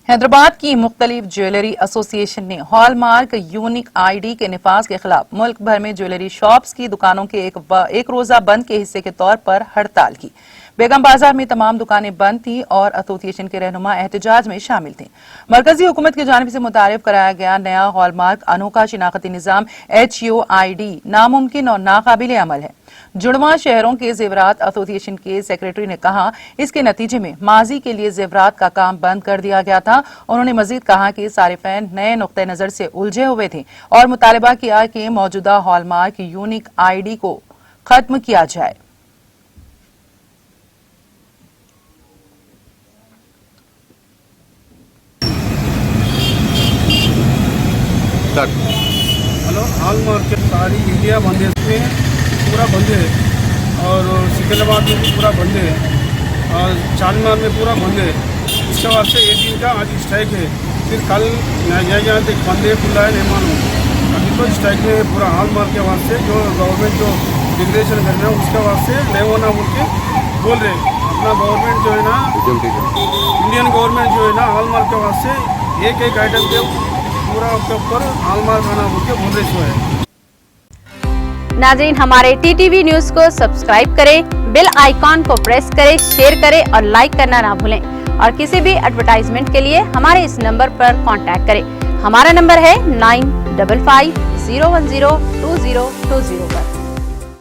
हैदराबाद की मुख्तलिफ jewellery association ने हॉलमार्क यूनिक आईडी के निफाज के खिलाफ मुल्क भर में ज्वेलरी शॉप्स की दुकानों के एक रोजा बंद के हिस्से के तौर पर हड़ताल की। बेगम बाजार में तमाम दुकानें बंद थीं और एसोसिएशन के रहनुमा एहतजाज में शामिल थे। मरकजी हुकूमत की जानिब से मुतारिफ कराया गया नया हॉलमार्क अनोखा शिनाख्ती निजाम HUID नामुमकिन और नाकाबिल अमल है। जुड़वा शहरों के जेवरात एसोसिएशन के सेक्रेटरी ने कहा, इसके नतीजे में माजी के लिए जेवरात का काम बंद कर दिया गया था। उन्होंने मजीद कहा कि सारिफैन नए नुक्ते नजर से उलझे हुए थे और मुतालबा किया कि मौजूदा हॉलमार्क यूनिक आईडी को खत्म किया जाए। हेलो, हॉलमार्क के सारी इंडिया बंद है, इसमें पूरा बंद है और सिकंदराबाद में भी पूरा बंद है और चारमीनार में पूरा बंद है। इसके वास्ते एक दिन का आज स्ट्राइक है। फिर कल यहाँ तक बंद है, खुला है, नहीं मालूम। अभी तो स्ट्राइक में है पूरा हॉलमार्क के वास्ते। जो गवर्नमेंट जो डिक्लेरेशन करना है उसके वास्ते नहीं होना बोल के बोल रहे। अपना गवर्नमेंट जो है ना, इंडियन गवर्नमेंट जो है ना, हॉलमार्क के वास्ते एक आइटम के पूरा उसके ऊपर हॉलमार्क आना बोल के बोल रहे सो है। नाज़रीन, हमारे TTV न्यूज को सब्सक्राइब करें, बेल आइकॉन को प्रेस करें, शेयर करें और लाइक करना ना भूलें। और किसी भी एडवर्टाइजमेंट के लिए हमारे इस नंबर पर कांटेक्ट करें। हमारा नंबर है 9550102020 पर।